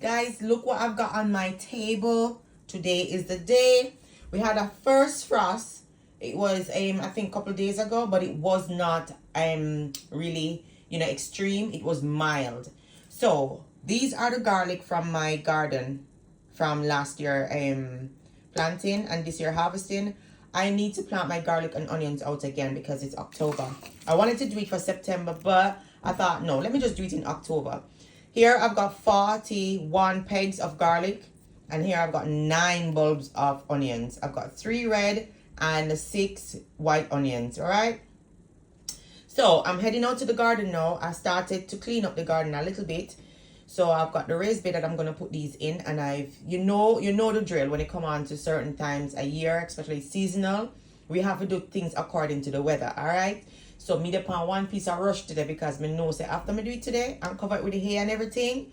Guys, look what I've got on my table. Today is the day. We had a first frost. It was I think a couple days ago, but it was not really, extreme. It was mild. So these are the garlic from my garden from last year planting and this year harvesting. I need to plant my garlic and onions out again because it's October. I wanted to do it for September, but I thought, no, let me just do it in October. Here I've got 41 pegs of garlic, and here I've got 9 bulbs of onions. I've got 3 red and 6 white onions, all right? So I'm heading out to the garden now. I started to clean up the garden a little bit. So I've got the raised bed that I'm gonna put these in, and you know the drill when it come on to certain times a year, especially seasonal. We have to do things according to the weather, all right? So me upon one piece of rush today because me know say after me do it today and cover it with the hair and everything,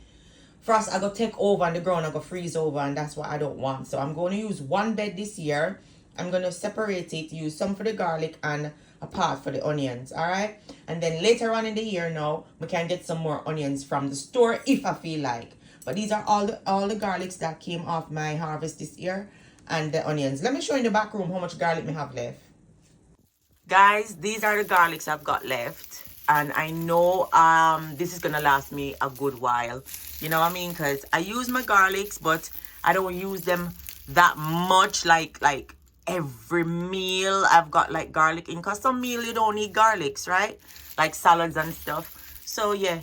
frost I go take over and the ground I go freeze over, and that's what I don't want. So I'm going to use one bed this year. I'm going to separate it, use some for the garlic and a part for the onions, all right? And then later on in the year now, we can get some more onions from the store if I feel like. But these are all the garlics that came off my harvest this year and the onions. Let me show you in the back room how much garlic we have left. Guys, these are the garlics I've got left. And I know this is going to last me a good while. You know what I mean? Because I use my garlics, but I don't use them that much like every meal I've got like garlic in, because some meal you don't need garlics, right? Like salads and stuff. So yeah,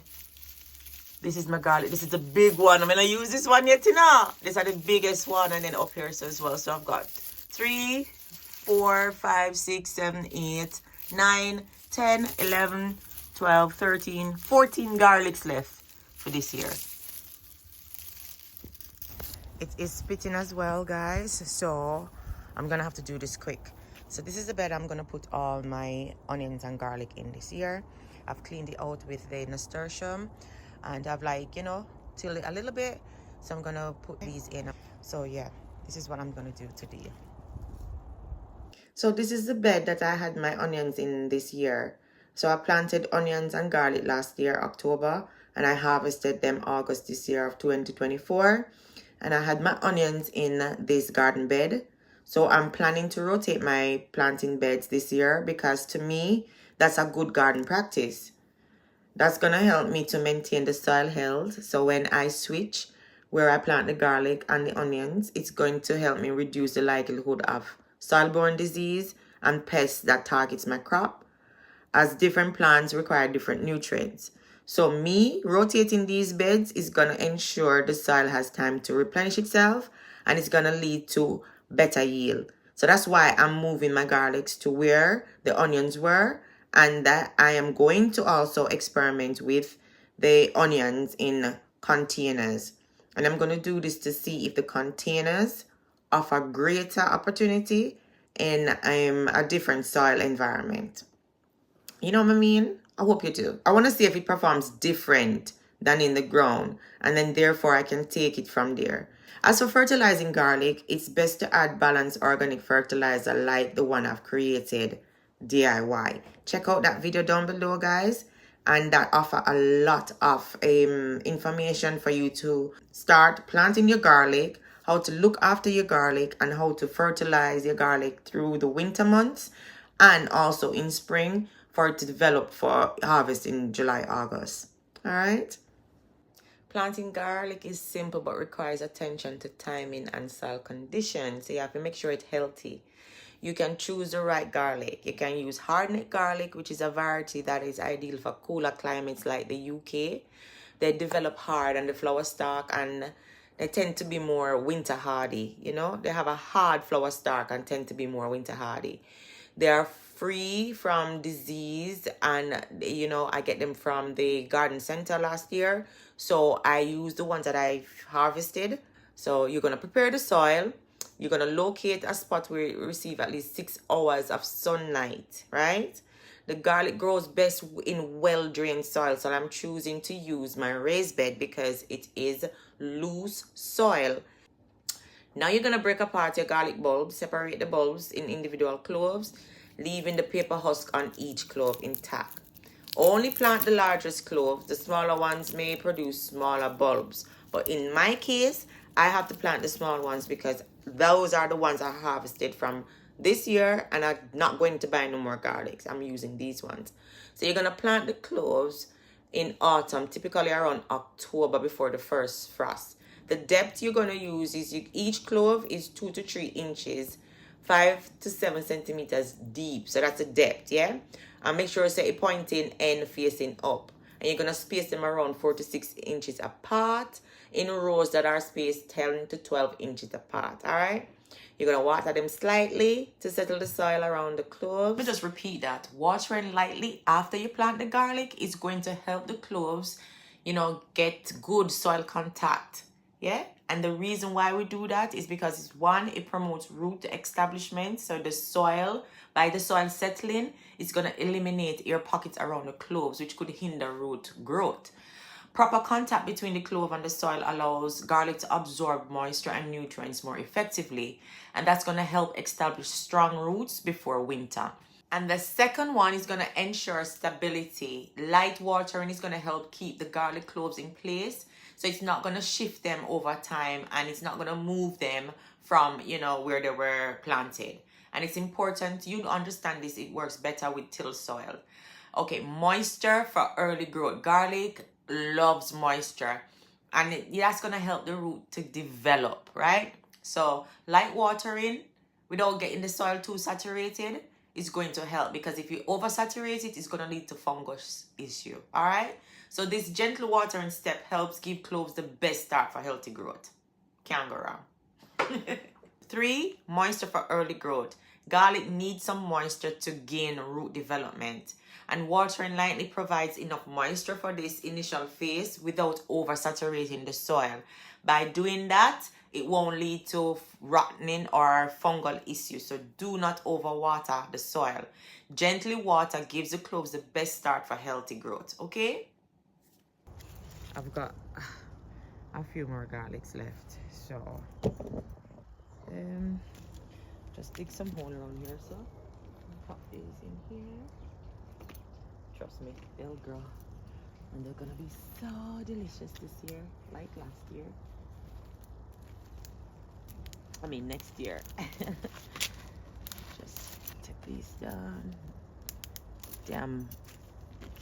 this is my garlic. This is the big one. I'm gonna use this one yet, you know. These are the biggest one, and then up here so as well. So I've got 3, 4, 5, 6, 7, 8, 9, 10, 11, 12, 13, 14 garlics left for this year. It is spitting as well, guys, so I'm gonna have to do this quick. So this is the bed I'm gonna put all my onions and garlic in this year. I've cleaned it out with the nasturtium, and I've tilled it a little bit. So I'm gonna put these in. So yeah, this is what I'm gonna do today. So this is the bed that I had my onions in this year. So I planted onions and garlic last year, October, and I harvested them August this year of 2024. And I had my onions in this garden bed. So I'm planning to rotate my planting beds this year because to me, that's a good garden practice. That's going to help me to maintain the soil health. So when I switch where I plant the garlic and the onions, it's going to help me reduce the likelihood of soil-borne disease and pests that targets my crop, as different plants require different nutrients. So me rotating these beds is going to ensure the soil has time to replenish itself, and it's going to lead to better yield. So that's why I'm moving my garlics to where the onions were, and that I am going to also experiment with the onions in containers. And I'm going to do this to see if the containers offer greater opportunity in a different soil environment. You know what I mean? I hope you do. I want to see if it performs different than in the ground, and then therefore I can take it from there. As for fertilizing garlic, it's best to add balanced organic fertilizer like the one I've created DIY. Check out that video down below, guys, and that offer a lot of information for you to start planting your garlic, how to look after your garlic, and how to fertilize your garlic through the winter months and also in spring for it to develop for harvest in July, August. All right? Planting garlic is simple but requires attention to timing and soil conditions. So you have to make sure it's healthy. You can choose the right garlic. You can use hardneck garlic, which is a variety that is ideal for cooler climates like the UK. They develop hard on the flower stalk, and they tend to be more winter hardy. They have a hard flower stalk and tend to be more winter hardy. They are free from disease, and I get them from the garden center last year. So I use the ones that I've harvested. So you're going to prepare the soil. You're going to locate a spot where you receive at least 6 hours of sunlight, right? The garlic grows best in well-drained soil. So I'm choosing to use my raised bed because it is loose soil. Now you're going to break apart your garlic bulbs, separate the bulbs in individual cloves, leaving the paper husk on each clove intact. Only plant the largest cloves. The smaller ones may produce smaller bulbs. But in my case, I have to plant the small ones because those are the ones I harvested from this year, and I'm not going to buy no more garlics. I'm using these ones. So you're going to plant the cloves in autumn, typically around October before the first frost. The depth you're going to use is each clove is 2 to 3 inches, 5 to 7 centimeters deep. So that's the depth, yeah? And make sure you set a pointing end facing up. And you're going to space them around 4 to 6 inches apart in rows that are spaced 10 to 12 inches apart, all right? You're going to water them slightly to settle the soil around the cloves. Let me just repeat that. Watering lightly after you plant the garlic is going to help the cloves, get good soil contact. Yeah? And the reason why we do that is because it's one, it promotes root establishment. So by the soil settling, it's going to eliminate air pockets around the cloves, which could hinder root growth. Proper contact between the clove and the soil allows garlic to absorb moisture and nutrients more effectively. And that's going to help establish strong roots before winter. And the second one is going to ensure stability. Light watering is going to help keep the garlic cloves in place. So it's not going to shift them over time, and it's not going to move them from, where they were planted. And it's important you understand this. It works better with till soil. Okay, moisture for early growth. Garlic loves moisture, and that's going to help the root to develop, right? So light watering without getting the soil too saturated is going to help, because if you oversaturate it, it's going to lead to fungus issue, all right? So this gentle watering step helps give cloves the best start for healthy growth. Can't go wrong. 3, moisture for early growth. Garlic needs some moisture to gain root development, and watering lightly provides enough moisture for this initial phase without oversaturating the soil. By doing that, it won't lead to rotting or fungal issues. So do not overwater the soil. Gently water gives the cloves the best start for healthy growth, okay? I've got a few more garlics left, so just dig some hole around here, so pop these in here. Trust me, they'll grow, and they're gonna be so delicious this year, like last year. I mean next year. Just take these down. Damn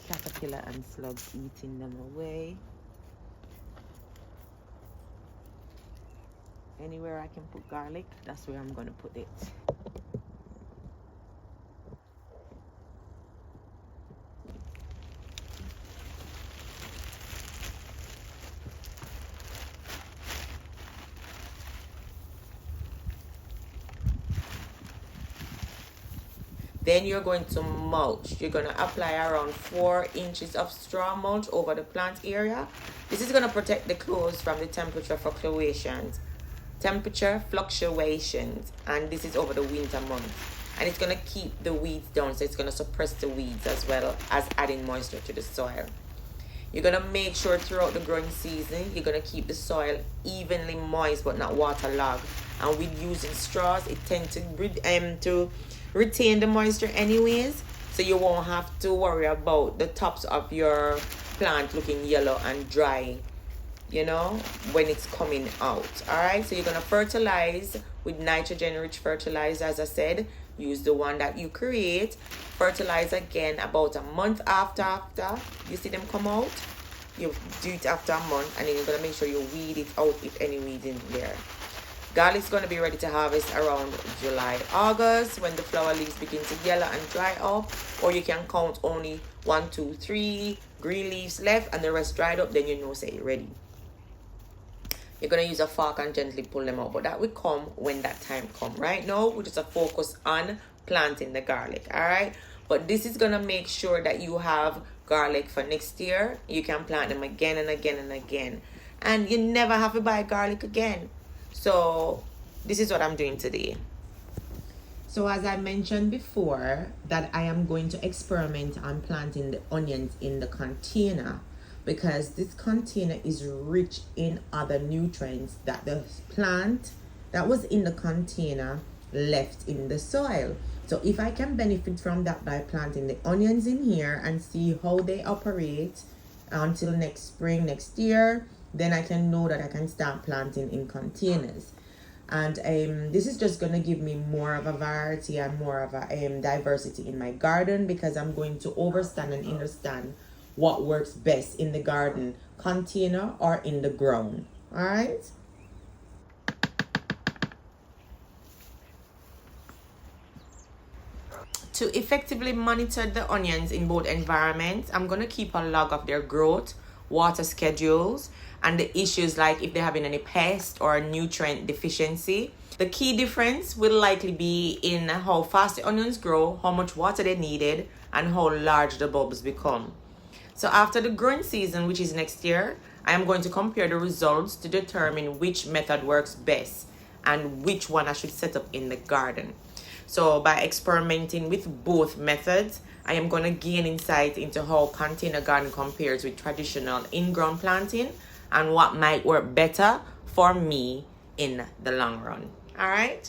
caterpillar and slugs eating them away. Anywhere I can put garlic, that's where I'm going to put it. Then you're going to mulch. You're going to apply around 4 inches of straw mulch over the plant area. This is going to protect the cloves from the temperature fluctuations, and this is over the winter months. And it's going to keep the weeds down, so it's going to suppress the weeds as well as adding moisture to the soil. You're going to make sure throughout the growing season, you're going to keep the soil evenly moist but not waterlogged. And with using straws, it tends to retain the moisture anyways, so you won't have to worry about the tops of your plant looking yellow and dry, when it's coming out. All right, so you're going to fertilize with nitrogen rich fertilizer. As I said, use the one that you create. Fertilize again about a month after you see them come out. You do it after a month, and then you're going to make sure you weed it out if any weeds in there. Garlic's going to be ready to harvest around July, August, when the flower leaves begin to yellow and dry up, or you can count only 1, 2, 3 green leaves left and the rest dried up. Then say you're ready. You're going to use a fork and gently pull them out, but that will come when that time comes. Right now, we just focus on planting the garlic, all right? But this is going to make sure that you have garlic for next year. You can plant them again and again and again, and you never have to buy garlic again. So this is what I'm doing today. So as I mentioned before, that I am going to experiment on planting the onions in the container, because this container is rich in other nutrients that the plant that was in the container left in the soil. So if I can benefit from that by planting the onions in here and see how they operate until next spring, next year, then I can know that I can start planting in containers. And this is just going to give me more of a variety and more of a diversity in my garden, because I'm going to understand what works best in the garden container or in the ground. All right. To effectively monitor the onions in both environments, I'm going to keep a log of their growth, water schedules, and the issues like if they're having any pest or nutrient deficiency. The key difference will likely be in how fast the onions grow, how much water they needed, and how large the bulbs become. So after the growing season, which is next year, I am going to compare the results to determine which method works best and which one I should set up in the garden. So by experimenting with both methods, I am going to gain insight into how container garden compares with traditional in-ground planting and what might work better for me in the long run. All right.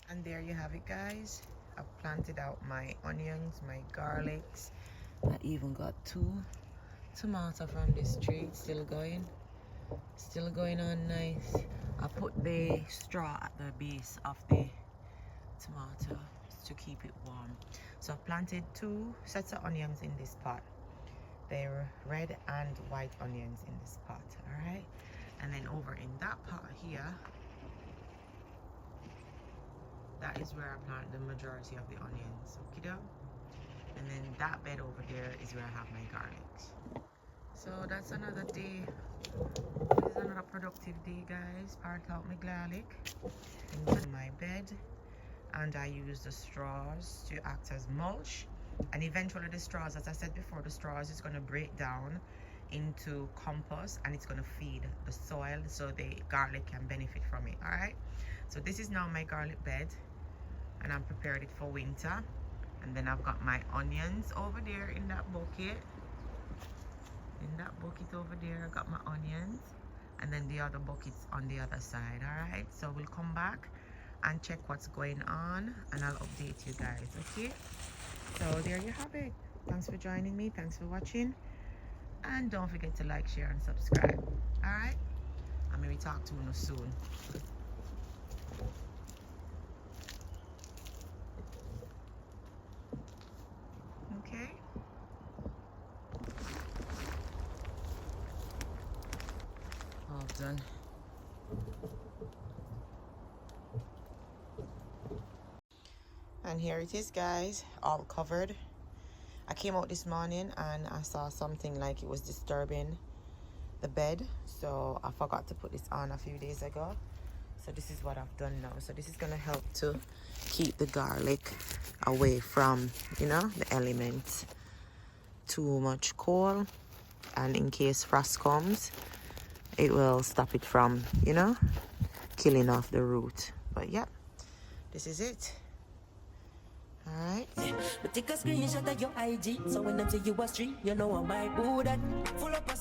And there you have it, guys. I've planted out my onions, my garlics. I even got 2 tomatoes from this tree. It's still going on nice. I put the straw at the base of the tomato to keep it warm. So I've planted 2 sets of onions in this pot. They're red and white onions in this pot. All right, and then over in that pot here, that is where I plant the majority of the onions. Okay, and then that bed over there is where I have my garlics. So that's another day. This is another productive day, guys. Part out my garlic into my bed, and I use the straws to act as mulch. And eventually the straws, as I said before, the straws is going to break down into compost, and it's going to feed the soil so the garlic can benefit from it. All right, so this is now my garlic bed, and I'm prepared it for winter. And then I've got my onions over there in that bucket. In that bucket over there, I got my onions, and then the other buckets on the other side. All right, so we'll come back and check what's going on, and I'll update you guys. Okay, so there you have it. Thanks for joining me. Thanks for watching, and don't forget to like, share, and subscribe. All right, and maybe talk to you soon. Okay. All done. And here it is, guys, all covered. I came out this morning and I saw something like it was disturbing the bed, so I forgot to put this on a few days ago. So this is what I've done now. So this is gonna help to keep the garlic away from, you know, the elements, too much cold, and in case frost comes, it will stop it from, you know, killing off the root. But yeah, this is it. All right. But take a screenshot of your IG, so when them say you a street, you know I might do that. Full up a